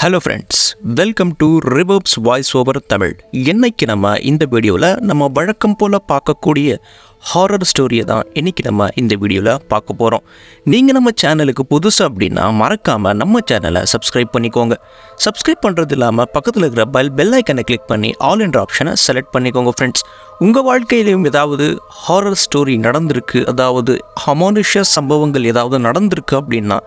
Hello friends, welcome to ரிவர்ப்ஸ் voice over Tamil. இன்னைக்கு நம்ம இந்த வீடியோவில் நம்ம வழக்கம் போல் பார்க்கக்கூடிய ஹாரர் ஸ்டோரியை தான் இன்றைக்கி நம்ம இந்த வீடியோவில் பார்க்க போகிறோம். நீங்கள் நம்ம சேனலுக்கு புதுசு அப்படின்னா மறக்காமல் நம்ம சேனலை சப்ஸ்கிரைப் பண்ணிக்கோங்க. சப்ஸ்கிரைப் பண்ணுறது இல்லாமல் பக்கத்தில் இருக்கிற பெல் ஐக்கனை கிளிக் பண்ணி ஆல் என்ற ஆப்ஷனை செலக்ட் பண்ணிக்கோங்க. ஃப்ரெண்ட்ஸ், உங்கள் வாழ்க்கையிலையும் ஏதாவது ஹாரர் ஸ்டோரி நடந்திருக்கு, அதாவது அமானுஷ்ய சம்பவங்கள் ஏதாவது நடந்திருக்கு அப்படின்னா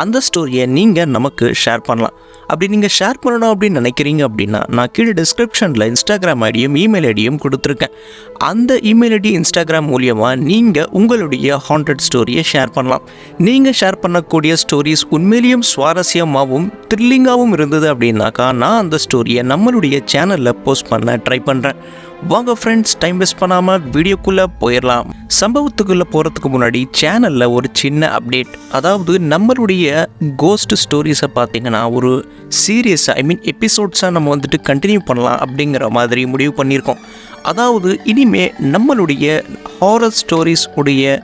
அந்த ஸ்டோரியை நீங்கள் நமக்கு ஷேர் பண்ணலாம். அப்படி நீங்கள் ஷேர் பண்ணணும் அப்படின்னு நினைக்கிறீங்க அப்படின்னா நான் கீழே டிஸ்கிரிப்ஷனில் இன்ஸ்டாகிராம் ஐடியும் இமெயில் ஐடியும் கொடுத்துருக்கேன். அந்த இமெயில் ஐடி இன்ஸ்டாகிராம் மூலியமாக நீங்கள் உங்களுடைய ஹாண்டட் ஸ்டோரியை ஷேர் பண்ணலாம். நீங்கள் ஷேர் பண்ணக்கூடிய ஸ்டோரிஸ் உண்மையிலேயும் சுவாரஸ்யமாகவும் த்ரில்லிங்காகவும் இருந்தது அப்படின்னாக்கா நான் அந்த ஸ்டோரியை நம்மளுடைய சேனலில் போஸ்ட் பண்ண ட்ரை பண்ணுறேன். வாங்க ஃப்ரெண்ட்ஸ், டைம் வேஸ்ட் பண்ணாமல் வீடியோக்குள்ளே போயிடலாம். சம்பவத்துக்குள்ளே போகிறதுக்கு முன்னாடி சேனலில் ஒரு சின்ன அப்டேட். அதாவது நம்மளுடைய கோஸ்ட் ஸ்டோரிஸை பார்த்தீங்கன்னா ஒரு சீரியஸாக எபிசோட்ஸாக நம்ம கண்டினியூ பண்ணலாம் அப்படிங்கிற மாதிரி முடிவு பண்ணியிருக்கோம். அதாவது இனிமே நம்மளுடைய ஹாரர் ஸ்டோரிஸ் உடைய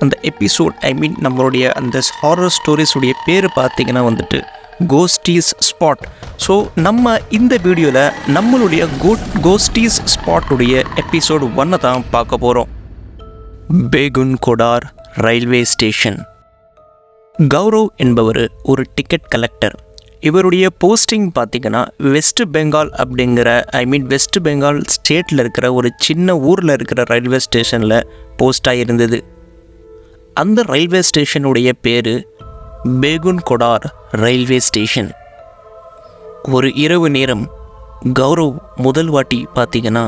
அந்த எபிசோட் நம்மளுடைய அந்த ஹாரர் ஸ்டோரிஸ் உடைய பேர் பார்த்தீங்கன்னா கோஸ்டீஸ் ஸ்பாட். ஸோ நம்ம இந்த வீடியோவில் நம்மளுடைய கோஸ்டீஸ் ஸ்பாட்டுடைய எபிசோட் 1 தான் பார்க்க போகிறோம். பேகுன் கொடார் ரயில்வே ஸ்டேஷன். கௌரவ் என்பவர் ஒரு டிக்கெட் கலெக்டர். இவருடைய போஸ்டிங் பார்த்திங்கன்னா வெஸ்ட் பெங்கால் அப்படிங்கிற வெஸ்ட் பெங்கால் ஸ்டேட்டில் இருக்கிற ஒரு சின்ன ஊரில் இருக்கிற ரயில்வே ஸ்டேஷனில் போஸ்டாக இருந்தது. அந்த ரயில்வே ஸ்டேஷனுடைய பேர் பேகுன் கொடார் ரயில்வே ஸ்டேஷன். ஒரு இரவு நேரம் கௌரவ் முதல் வாட்டி பார்த்திங்கன்னா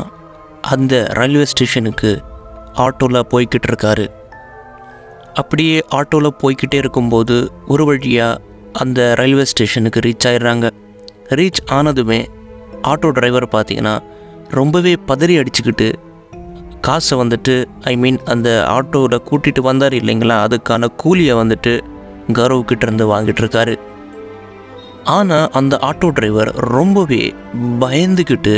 அந்த ரயில்வே ஸ்டேஷனுக்கு ஆட்டோவில் போய்கிட்டு இருக்காரு. அப்படியே ஆட்டோவில் போய்கிட்டே இருக்கும்போது ஒரு வழியாக அந்த ரயில்வே ஸ்டேஷனுக்கு ரீச் ஆயிடுறாங்க. ரீச் ஆனதுமே ஆட்டோ டிரைவர் பார்த்திங்கன்னா ரொம்பவே பதறி அடிச்சுக்கிட்டு காசை அந்த ஆட்டோவில் கூட்டிகிட்டு வந்தார் இல்லைங்களா, அதுக்கான கூலியை கௌரவ்கிட்ட இருந்து வாங்கிட்டு இருக்காரு. ஆனால் அந்த ஆட்டோ டிரைவர் ரொம்பவே பயந்துக்கிட்டு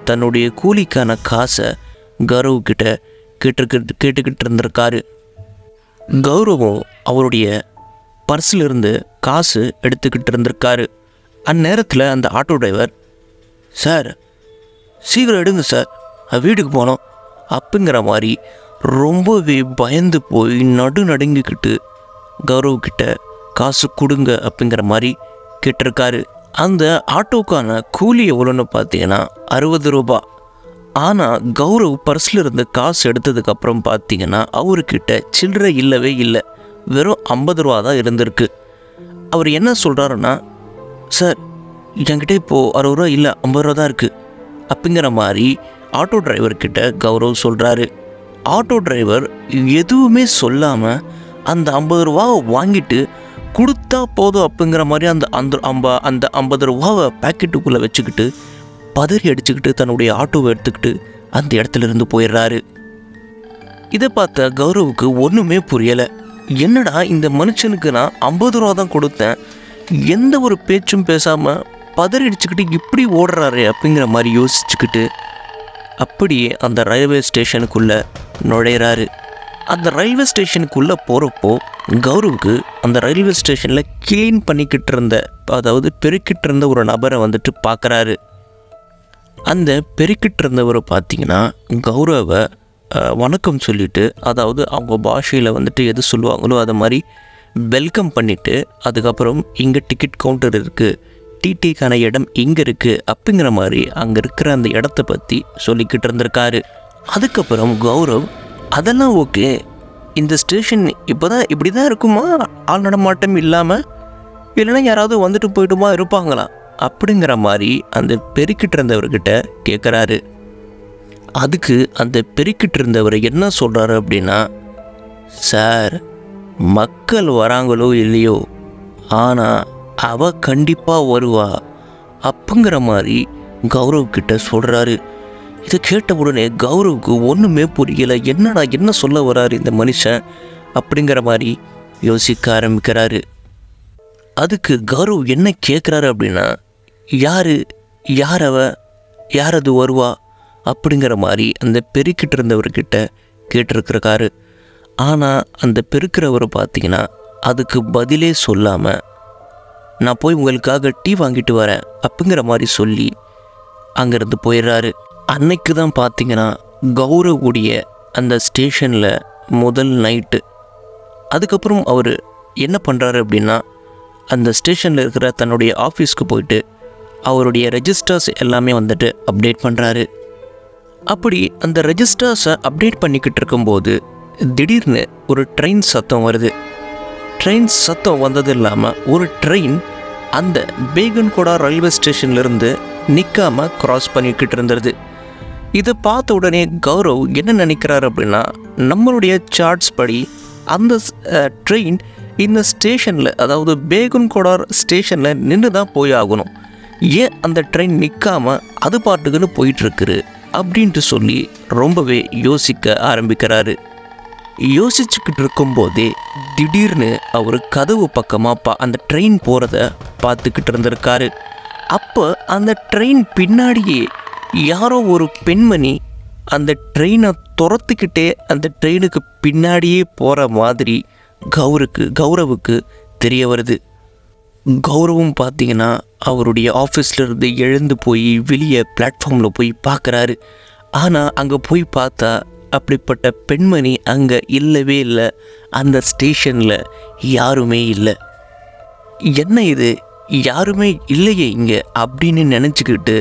தன்னுடைய கூலிக்கான காசை கௌரவ்கிட்ட கேட்டுக்கிட்டு இருந்திருக்காரு. கௌரவம் அவருடைய பர்ஸிலிருந்து காசு எடுத்துக்கிட்டு இருந்திருக்காரு. அந்நேரத்தில் அந்த ஆட்டோ டிரைவர், சார் சீக்கிரம் எடுங்க சார், வீட்டுக்கு போனோம் அப்படிங்கிற மாதிரி ரொம்பவே பயந்து போய் நடுங்கிக்கிட்டு கௌரவ்கிட்ட காசு கொடுங்க அப்படிங்கிற மாதிரி கேட்டிருக்காரு. அந்த ஆட்டோக்கான கூலி எவ்வளோன்னு பார்த்தீங்கன்னா 60 ரூபா. ஆனால் கௌரவ் பர்ஸில் இருந்து காசு எடுத்ததுக்கப்புறம் பார்த்தீங்கன்னா அவர்கிட்ட சில்லறை இல்லவே இல்லை, வெறும் 50 ரூபா தான் இருந்திருக்கு. அவர் என்ன சொல்கிறாருன்னா, சார் என்கிட்ட இப்போது 60 ரூபா இல்லை, 50 ரூபா தான் இருக்குது அப்படிங்கிற மாதிரி ஆட்டோ டிரைவர்கிட்ட கௌரவ் சொல்கிறாரு. ஆட்டோ டிரைவர் எதுவுமே சொல்லாமல் அந்த 50 ரூபாவை வாங்கிட்டு கொடுத்தா போதும் அப்படிங்கிற மாதிரி அந்த 50 ரூபாவை பேக்கெட்டுக்குள்ளே வச்சுக்கிட்டு பதறி அடிச்சுக்கிட்டு தன்னுடைய ஆட்டோவை எடுத்துக்கிட்டு அந்த இடத்துல இருந்து போயிடுறாரு. இதை பார்த்த கௌரவுக்கு ஒன்றுமே புரியலை. என்னடா இந்த மனுஷனுக்கு நான் 50 ரூபா தான் கொடுத்தேன், எந்த ஒரு பேச்சும் பேசாமல் பதறி அடிச்சுக்கிட்டு இப்படி ஓடுறாரு அப்படிங்கிற மாதிரி யோசிச்சுக்கிட்டு அப்படியே அந்த ரயில்வே ஸ்டேஷனுக்குள்ளே நுழையிறாரு. அந்த ரயில்வே ஸ்டேஷனுக்குள்ளே போகிறப்போ கௌரவுக்கு அந்த ரயில்வே ஸ்டேஷனில் க்ளீன் பண்ணிக்கிட்டு இருந்த, அதாவது பெருக்கிட்டு இருந்த ஒரு நபரை பார்க்குறாரு. அந்த பெருக்கிட்டு இருந்தவர் பார்த்திங்கன்னா கௌரவை வணக்கம் சொல்லிவிட்டு, அதாவது அவங்க பாஷையில் எது சொல்லுவாங்களோ அதை மாதிரி வெல்கம் பண்ணிவிட்டு, அதுக்கப்புறம் இங்கே டிக்கெட் கவுண்டர் இருக்குது, டிடிக்கான இடம் இங்கே இருக்குது அப்படிங்கிற மாதிரி அங்கே இருக்கிற அந்த இடத்த பற்றி சொல்லிக்கிட்டு இருந்திருக்காரு. அதுக்கப்புறம் கௌரவ், அதெல்லாம் ஓகே, இந்த ஸ்டேஷன் இப்படி தான் இருக்குமா, ஆள் நடமாட்டம் இல்லாமல், இல்லைன்னா யாராவது போயிட்டுமா இருப்பாங்களா அப்படிங்கிற மாதிரி அந்த பெருக்கிட்டு இருந்தவர்கிட்ட கேட்குறாரு. அதுக்கு அந்த பெருக்கிட்டு இருந்தவர் என்ன சொல்கிறாரு அப்படின்னா, சார் மக்கள் வராங்களோ இல்லையோ ஆனால் அவ கண்டிப்பாக வருவா அப்படிங்கிற மாதிரி கௌரவ்கிட்ட சொல்கிறாரு. இதை கேட்ட உடனே கௌரவுக்கு ஒன்றுமே புரியலை. என்ன சொல்ல வராரு இந்த மனுஷன் அப்படிங்கிற மாதிரி யோசிக்க ஆரம்பிக்கிறாரு. அதுக்கு கௌரவ் என்ன கேட்குறாரு அப்படின்னா, யார் அது வருவா அப்படிங்கிற மாதிரி அந்த பெருக்கிட்டு இருந்தவர்கிட்ட கேட்டிருக்கிறாரு. ஆனால் அந்த பெருக்கிறவர் பார்த்திங்கன்னா அதுக்கு பதிலே சொல்லாமல் நான் போய் உங்களுக்காக டீ வாங்கிட்டு வரேன் அப்படிங்கிற மாதிரி சொல்லி அங்கேருந்து போயிடுறாரு. அன்னைக்கு தான் பார்த்தீங்கன்னா கௌரவுடைய அந்த ஸ்டேஷனில் முதல் நைட்டு. அதுக்கப்புறம் அவர் என்ன பண்ணுறாரு அப்படின்னா, அந்த ஸ்டேஷனில் இருக்கிற தன்னுடைய ஆஃபீஸ்க்கு போயிட்டு அவருடைய ரெஜிஸ்டர்ஸ் எல்லாமே வந்துட்டு அப்டேட் பண்ணுறாரு. அப்படி அந்த ரெஜிஸ்டர்ஸை அப்டேட் பண்ணிக்கிட்டு இருக்கும்போது திடீர்னு ஒரு ட்ரெயின் சத்தம் வருது. ட்ரெயின் சத்தம் வந்தது இல்லாமல் ஒரு ட்ரெயின் அந்த பேகன்கோடா ரயில்வே ஸ்டேஷன்லேருந்து நிற்காமல் க்ராஸ் பண்ணிக்கிட்டு இருந்தது. இதை பார்த்த உடனே கௌரவ் என்ன நினைக்கிறார் அப்படின்னா, நம்மளுடைய சார்ட்ஸ் படி அந்த ட்ரெயின் இந்த ஸ்டேஷனில், அதாவது பேகன்கோடா ஸ்டேஷனில் நின்று தான் போய் ஆகணும். ஏன் அந்த ட்ரெயின் நிற்காமல் அது பாட்டுக்குன்னு போயிட்டுருக்குது அப்படின்ட்டு சொல்லி ரொம்பவே யோசிக்க ஆரம்பிக்கிறாரு. யோசிச்சுக்கிட்டு இருக்கும்போதே திடீர்னு அவர் கதவு பக்கமாக அந்த ட்ரெயின் போகிறத பார்த்துக்கிட்டு இருந்திருக்காரு. அப்போ அந்த ட்ரெயின் பின்னாடியே யாரோ ஒரு பெண்மணி அந்த ட்ரெயினை துரத்துக்கிட்டே அந்த ட்ரெயினுக்கு பின்னாடியே போகிற மாதிரி கௌரவுக்கு தெரிய வருது. கௌரவம் பார்த்தீங்கன்னா அவருடைய ஆஃபீஸ்லேருந்து எழுந்து போய் வெளியே பிளாட்ஃபார்மில் போய் பார்க்குறாரு. ஆனால் அங்கே போய் பார்த்தா அப்படிப்பட்ட பெண்மணி அங்கே இல்லவே இல்லை. அந்த ஸ்டேஷனில் யாருமே இல்லை. என்ன இது, யாருமே இல்லையே இங்கே அப்படின்னு நினச்சிக்கிட்டு,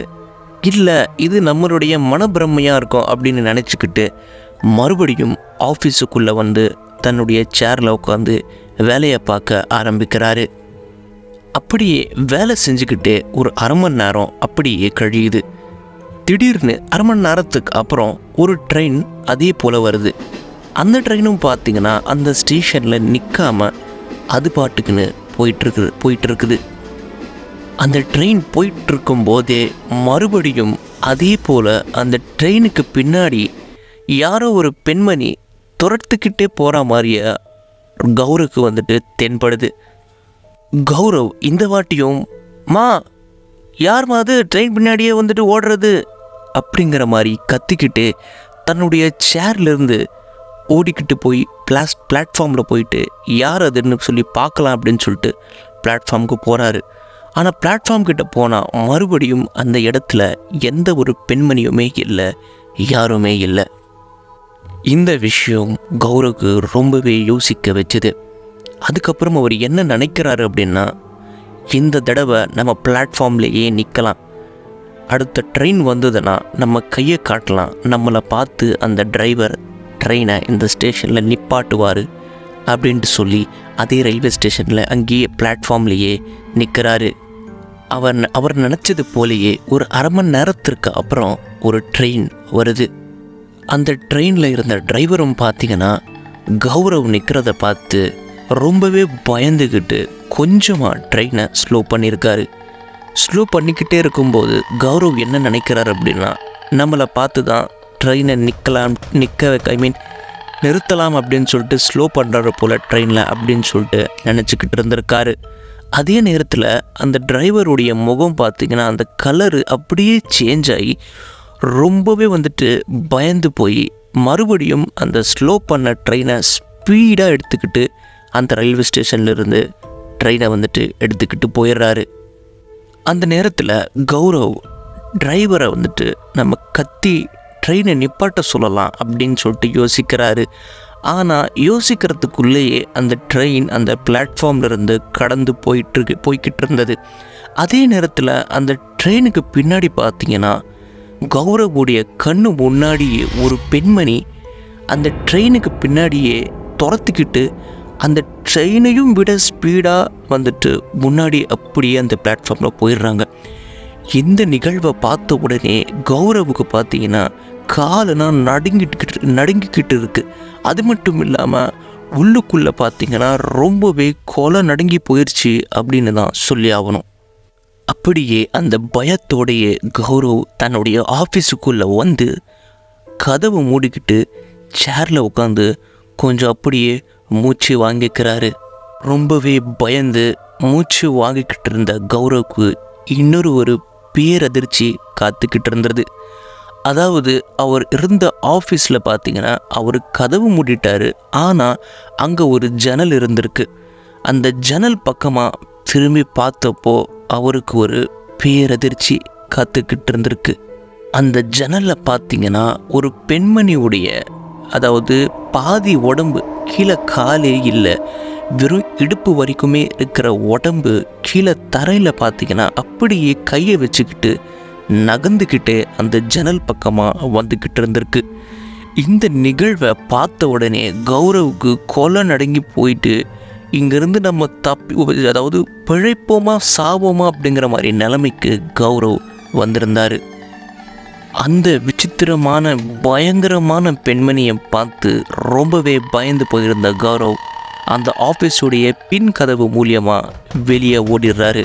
இல்லை இது நம்மளுடைய மனப்பிரமையாக இருக்கும் அப்படின்னு நினச்சிக்கிட்டு மறுபடியும் ஆஃபீஸுக்குள்ளே வந்து தன்னுடைய சேரில் உட்காந்து வேலையை பார்க்க ஆரம்பிக்கிறாரு. அப்படியே வேலை செஞ்சுக்கிட்டே ஒரு அரை மணி நேரம் அப்படியே கழியுது. திடீர்னு அரை மணி நேரத்துக்கு அப்புறம் ஒரு ட்ரெயின் அதே போல் வருது. அந்த ட்ரெயினும் பார்த்திங்கன்னா அந்த ஸ்டேஷனில் நிற்காமல் அது பாட்டுக்குன்னு போயிட்டுருக்குது. அந்த ட்ரெயின் போயிட்டுருக்கும் போதே மறுபடியும் அதே போல் அந்த ட்ரெயினுக்கு பின்னாடி யாரோ ஒரு பெண்மணி துரத்துக்கிட்டே போகிற மாதிரியே கௌரவுக்கு வந்துட்டு தென்படுது. கௌரவ் இந்த வாட்டியும், மா யார்மா அது ட்ரெயின் பின்னாடியே வந்துட்டு ஓடுறது அப்படிங்கிற மாதிரி கத்திக்கிட்டு தன்னுடைய சேர்லேருந்து ஓடிக்கிட்டு போய் பிளாட்ஃபார்மில் போயிட்டு யார் அதுன்னு சொல்லி பார்க்கலாம் அப்படின்னு சொல்லிட்டு பிளாட்ஃபார்முக்கு போகிறாரு. ஆனால் பிளாட்ஃபார்ம் கிட்ட போனால் மறுபடியும் அந்த இடத்துல எந்த ஒரு பெண்மணியுமே இல்லை, யாருமே இல்லை. இந்த விஷயம் கௌரவுக்கு ரொம்பவே யோசிக்க வச்சுது. அதுக்கப்புறம் அவர் என்ன நினைக்கிறாரு அப்படின்னா, இந்த தடவை நம்ம பிளாட்ஃபார்ம்லேயே நிற்கலாம், அடுத்த ட்ரெயின் வந்ததுன்னா நம்ம கையை காட்டலாம், நம்மளை பார்த்து அந்த டிரைவர் ட்ரெயினை இந்த ஸ்டேஷனில் நிப்பாட்டுவார் அப்படின்ட்டு சொல்லி அதே ரயில்வே ஸ்டேஷனில் அங்கேயே பிளாட்ஃபார்ம்லேயே நிற்கிறாரு. அவர் நினச்சது போலேயே ஒரு அரை மணி நேரத்திற்கு அப்புறம் ஒரு ட்ரெயின் வருது. அந்த ட்ரெயினில் இருந்த டிரைவரும் பார்த்திங்கன்னா கௌரவ் நிற்கிறத பார்த்து ரொம்பவே பயந்துக்கிட்டு கொஞ்சமாக ட்ரெயினை ஸ்லோ பண்ணியிருக்காரு. ஸ்லோ பண்ணிக்கிட்டே இருக்கும்போது கௌரவ் என்ன நினைக்கிறார் அப்படின்னா, நம்மளை பார்த்து தான் ட்ரெயினை நிறுத்தலாம் அப்படின்னு சொல்லிட்டு ஸ்லோ பண்ணுறாரு போல் ட்ரெயினில் அப்படின்னு சொல்லிட்டு நினச்சிக்கிட்டு இருந்திருக்காரு. அதே நேரத்தில் அந்த டிரைவருடைய முகம் பார்த்திங்கன்னா அந்த கலரு அப்படியே சேஞ்ச் ஆகி ரொம்பவே வந்துட்டு பயந்து போய் மறுபடியும் அந்த ஸ்லோ பண்ண ட்ரெயினை ஸ்பீடாக எடுத்துக்கிட்டு அந்த ரயில்வே ஸ்டேஷன்லேருந்து ட்ரெயினை வந்துட்டு எடுத்துக்கிட்டு போயிடுறாரு. அந்த நேரத்தில் கௌரவ் டிரைவரை வந்துட்டு நம்ம கத்தி ட்ரெயினை நிப்பாட்ட சொல்லலாம் அப்படின்னு சொல்லிட்டு யோசிக்கிறாரு. ஆனால் யோசிக்கிறதுக்குள்ளேயே அந்த ட்ரெயின் அந்த பிளாட்ஃபார்ம்லேருந்து கடந்து போய்கிட்டு இருந்தது. அதே நேரத்தில் அந்த ட்ரெயினுக்கு பின்னாடி பார்த்திங்கன்னா கௌரவுடைய கண்ணு முன்னாடியே ஒரு பெண்மணி அந்த ட்ரெயினுக்கு பின்னாடியே துரத்துக்கிட்டு அந்த ட்ரெயினையும் விட ஸ்பீடாக வந்துட்டு முன்னாடி அப்படியே அந்த பிளாட்ஃபார்மில் போயிடுறாங்க. இந்த நிகழ்வை பார்த்த உடனே கௌரவுக்கு பார்த்திங்கன்னா காலெல்லாம் நடுங்கிக்கிட்டு இருக்குது. அது மட்டும் இல்லாமல் உள்ளுக்குள்ளே பார்த்திங்கன்னா ரொம்பவே கொலை நடுங்கி போயிடுச்சு அப்படின்னு தான் சொல்லி ஆகணும். அப்படியே அந்த பயத்தோடைய கௌரவ் தன்னுடைய ஆஃபீஸுக்குள்ளே வந்து கதவை மூடிக்கிட்டு சேரில் உட்காந்து கொஞ்சம் அப்படியே மூச்சு வாங்கிக்கிறாரு. ரொம்பவே பயந்து மூச்சு வாங்கிக்கிட்டு இருந்த கௌரவுக்கு ஒரு பேரதிர்ச்சி காத்துக்கிட்டு இருந்தது. அதாவது அவர் இருந்த ஆஃபீஸில் பார்த்திங்கன்னா அவர் கதவு மூடிட்டார். ஆனால் அங்கே ஒரு ஜன்னல் இருந்திருக்கு. அந்த ஜன்னல் பக்கமாக திரும்பி பார்த்தப்போ அவருக்கு ஒரு பேரதிர்ச்சி காத்துக்கிட்டு இருந்திருக்கு. அந்த ஜன்னலில் பார்த்தீங்கன்னா ஒரு பெண்மணியுடைய, அதாவது பாதி உடம்பு, கீழே காலே இல்லை, வெறும் இடுப்பு வரைக்குமே இருக்கிற உடம்பு கீழே தரையில் பார்த்தீங்கன்னா அப்படியே கையை வச்சுக்கிட்டு நகர்ந்துக்கிட்டே அந்த ஜன்னல் பக்கமாக வந்துக்கிட்டு இருந்திருக்கு. இந்த நிகழ்வை பார்த்த உடனே கௌரவுக்கு கொலை நடுங்கி போயிட்டு, இங்கேருந்து நம்ம அதாவது பிழைப்போமா சாவோமா அப்படிங்கிற மாதிரி நிலைமைக்கு கௌரவ் வந்திருந்தார். அந்த விசித்திரமான பயங்கரமான பெண்மணியை பார்த்து ரொம்பவே பயந்து போயிருந்த கௌரவ் அந்த ஆஃபீஸுடைய பின் கதவு மூலியமாக வெளியே ஓடிடுறாரு.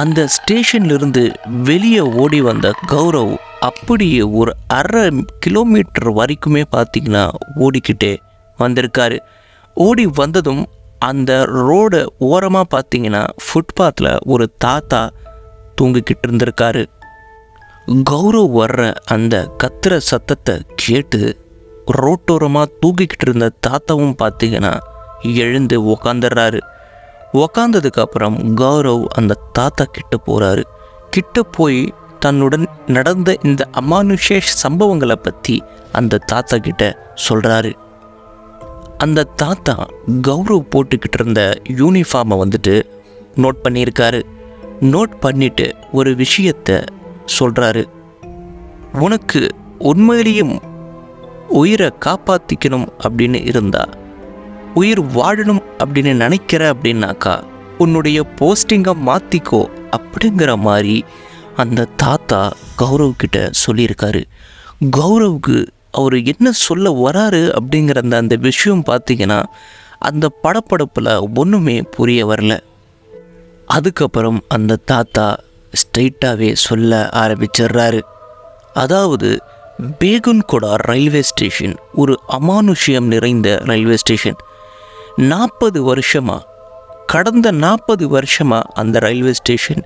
அந்த ஸ்டேஷன்லேருந்து வெளியே ஓடி வந்த கௌரவ் அப்படியே ஒரு 1/2 கிலோமீட்டர் வரைக்குமே பார்த்திங்கன்னா ஓடிக்கிட்டே வந்திருக்காரு. ஓடி வந்ததும் அந்த ரோடு ஓரமாக பார்த்திங்கன்னா ஃபுட்பாத்தில் ஒரு தாத்தா தூங்கிக்கிட்டு இருந்திருக்காரு. கௌரவ் வர்ற அந்த கத்துற சத்தத்தை கேட்டு ரோட்டோரமாக தூங்கிக்கிட்டு இருந்த தாத்தாவும் பார்த்திங்கன்னா எழுந்து உக்காந்துடுறாரு. உக்காந்ததுக்கப்புறம் கௌரவ் அந்த தாத்தா கிட்ட போகிறாரு. கிட்ட போய் தன்னுடன் நடந்த இந்த அமானுஷ சம்பவங்களை பற்றி அந்த தாத்தா கிட்ட சொல்கிறாரு. அந்த தாத்தா கௌரவ் போட்டுக்கிட்டு இருந்த யூனிஃபார்மை நோட் பண்ணியிருக்காரு. நோட் பண்ணிவிட்டு ஒரு விஷயத்தை சொல்கிறாரு. உனக்கு உண்மையிலேயும் உயிரை காப்பாற்றிக்கணும் அப்படின்னு இருந்தா, உயிர் வாழணும் அப்படின்னு நினைக்கிற அப்படின்னாக்கா உன்னுடைய போஸ்டிங்கை மாற்றிக்கோ அப்படிங்கிற மாதிரி அந்த தாத்தா கௌரவ் கிட்ட சொல்லியிருக்காரு. கௌரவுக்கு அவர் என்ன சொல்ல வராரு அப்படிங்கிற அந்த விஷயம் பார்த்திங்கன்னா அந்த படப்படப்பில் ஒன்றுமே புரிய வரல. அதுக்கப்புறம் அந்த தாத்தா ஸ்ட்ரெயிட்டாகவே சொல்ல ஆரம்பிச்சிடுறாரு. அதாவது பேகுன்கொடா ரயில்வே ஸ்டேஷன் ஒரு அமானுஷ்யம் நிறைந்த ரயில்வே ஸ்டேஷன். 40 வருஷமாக, கடந்த 40 வருஷமாக அந்த ரயில்வே ஸ்டேஷன்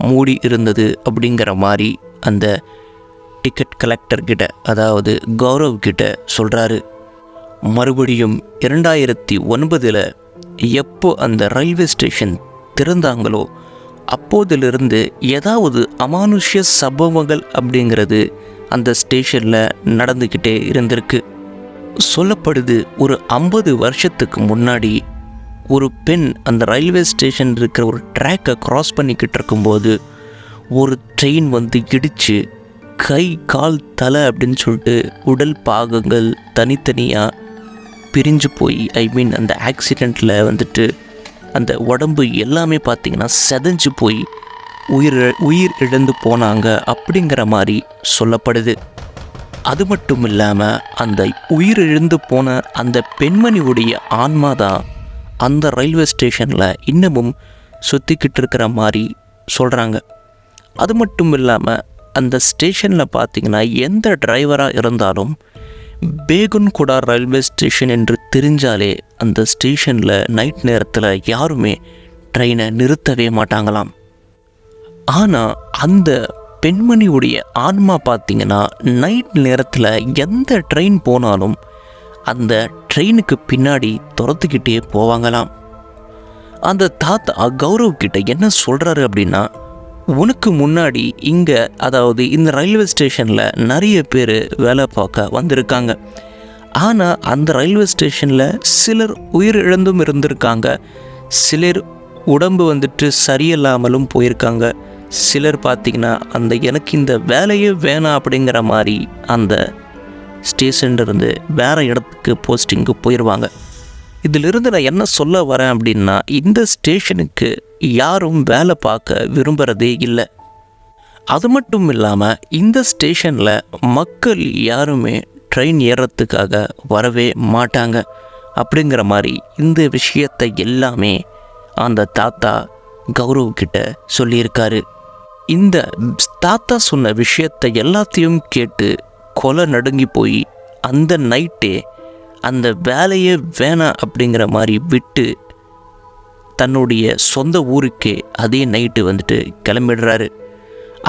மூடி இருந்தது அப்படிங்கிற மாதிரி அந்த டிக்கெட் கலெக்டர்கிட்ட, அதாவது கௌரவ் கிட்ட சொல்கிறாரு. மறுபடியும் 2009 எப்போ அந்த ரயில்வே ஸ்டேஷன் திறந்தாங்களோ அப்போதிலிருந்து ஏதாவது அமானுஷ்ய சம்பவங்கள் அப்படிங்கிறது அந்த ஸ்டேஷனில் நடந்துக்கிட்டே இருந்திருக்கு. சொல்லப்படுது, ஒரு 50 வருஷத்துக்கு முன்னாடி ஒரு பெண் அந்த ரயில்வே ஸ்டேஷன் இருக்கிற ஒரு ட்ராக்கை க்ராஸ் பண்ணிக்கிட்டு இருக்கும்போது ஒரு ட்ரெயின் இடித்து கை கால் தலை அப்படின்னு சொல்லிட்டு உடல் பாகங்கள் தனித்தனியாக பிரிஞ்சு போய், அந்த ஆக்சிடெண்ட்டில் அந்த உடம்பு எல்லாமே பார்த்திங்கன்னா செதஞ்சு போய் உயிர் இழந்து போனாங்க அப்படிங்கிற மாதிரி சொல்லப்படுது. அது மட்டும் இல்லாமல் அந்த உயிர் இழந்து போன அந்த பெண்மணியுடைய ஆன்மா தான் அந்த ரயில்வே ஸ்டேஷனில் இன்னமும் சுற்றிக்கிட்டு இருக்கிற மாதிரி சொல்கிறாங்க. அது மட்டும் இல்லாமல் அந்த ஸ்டேஷனில் பார்த்திங்கன்னா எந்த டிரைவராக இருந்தாலும் பேகுன்கொடா ரயில்வே ஸ்டேஷன் என்று தெரிஞ்சாலே அந்த ஸ்டேஷனில் நைட் நேரத்தில் யாருமே ட்ரெயினை நிறுத்தவே மாட்டாங்களாம். ஆனால் அந்த பெண்மணியுடைய ஆன்மா பார்த்திங்கன்னா நைட் நேரத்தில் எந்த ட்ரெயின் போனாலும் அந்த ட்ரெயினுக்கு பின்னாடி துரத்துக்கிட்டே போவாங்களாம். அந்த தாத்தா கௌரவ் கிட்ட என்ன சொல்கிறாரு அப்படின்னா, உனக்கு முன்னாடி இங்கே, அதாவது இந்த ரயில்வே ஸ்டேஷனில் நிறைய பேர் வேலை பார்க்க வந்திருக்காங்க. ஆனால் அந்த ரயில்வே ஸ்டேஷனில் சிலர் உயிர் இழந்தும் இருந்திருக்காங்க, சிலர் உடம்பு சரியில்லாமலும் போயிருக்காங்க, சிலர் பார்த்திங்கன்னா எனக்கு இந்த வேலையே வேணாம் அப்படிங்கிற மாதிரி அந்த ஸ்டேஷன்லேருந்து வேறு இடத்துக்கு போஸ்டிங்கு போயிடுவாங்க. இதிலிருந்து நான் என்ன சொல்ல வரேன் அப்படின்னா, இந்த ஸ்டேஷனுக்கு யாரும் வேலை பார்க்க விரும்புகிறதே இல்லை. அது மட்டும் இல்லாமல் இந்த ஸ்டேஷனில் மக்கள் யாருமே ட்ரெயின் ஏறுறதுக்காக வரவே மாட்டாங்க அப்படிங்கிற மாதிரி இந்த விஷயத்தை எல்லாமே அந்த தாத்தா கௌரவ் கிட்ட சொல்லியிருக்காரு. இந்த தாத்தா சொன்ன விஷயத்தை எல்லாத்தையும் கேட்டு கொலை நடுங்கி போய் அந்த நைட்டே அந்த வேலையே வேணாம் அப்படிங்கிற மாதிரி விட்டு தன்னுடைய சொந்த ஊருக்கே அதே நைட்டு கிளம்பிடுறாரு.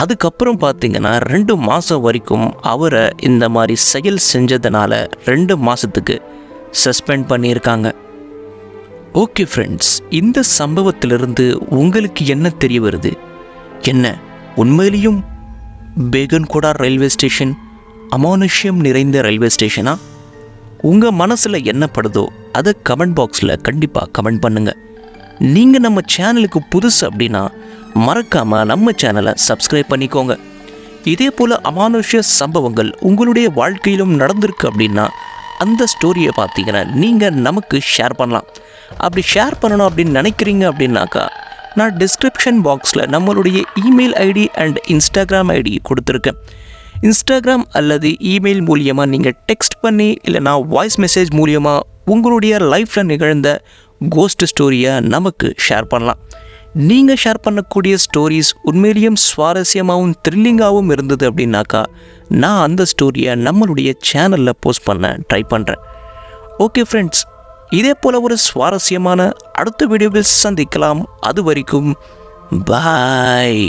அதுக்கப்புறம் பார்த்திங்கன்னா 2 மாதம் வரைக்கும் அவரை இந்த மாதிரி செயல் செஞ்சதுனால 2 மாதத்துக்கு சஸ்பெண்ட் பண்ணியிருக்காங்க. ஓகே ஃப்ரெண்ட்ஸ், இந்த சம்பவத்திலிருந்து உங்களுக்கு என்ன தெரிய வருது? என்ன உண்மையிலையும் பேகன்கோடா ரயில்வே ஸ்டேஷன் அமானுஷ்யம் நிறைந்த ரயில்வே ஸ்டேஷனா? உங்கள் மனசில் என்ன படுதோ அதை கமெண்ட் பாக்ஸில் கண்டிப்பாக கமெண்ட் பண்ணுங்கள். நீங்கள் நம்ம சேனலுக்கு புதுசு அப்படின்னா மறக்காமல் நம்ம சேனலை சப்ஸ்கிரைப் பண்ணிக்கோங்க. இதே போல் அமானுஷ்ய சம்பவங்கள் உங்களுடைய வாழ்க்கையிலும் நடந்திருக்கு அப்படின்னா அந்த ஸ்டோரியை பார்த்தீங்கன்னா நீங்கள் நமக்கு ஷேர் பண்ணலாம். அப்படி ஷேர் பண்ணணும் அப்படின்னு நினைக்கிறீங்க அப்படின்னாக்கா நான் டிஸ்கிரிப்ஷன் பாக்ஸில் நம்மளுடைய email ID and Instagram ID கொடுத்துருக்கேன். இன்ஸ்டாகிராம் அல்லது இமெயில் மூலியமாக நீங்கள் டெக்ஸ்ட் பண்ணி இல்லைனா வாய்ஸ் மெசேஜ் மூலியமாக உங்களுடைய லைஃப்பில் நிகழ்ந்த கோஸ்ட் ஸ்டோரியை நமக்கு ஷேர் பண்ணலாம். நீங்கள் ஷேர் பண்ணக்கூடிய ஸ்டோரிஸ் உண்மையிலேயும் சுவாரஸ்யமாகவும் த்ரில்லிங்காகவும் இருந்தது அப்படின்னாக்கா நான் அந்த ஸ்டோரியை நம்மளுடைய சேனலில் போஸ்ட் பண்ண ட்ரை பண்ணுறேன். ஓகே ஃப்ரெண்ட்ஸ், இதே போல் ஒரு சுவாரஸ்யமான அடுத்த வீடியோவில் சந்திக்கலாம். அது வரைக்கும் பாய்.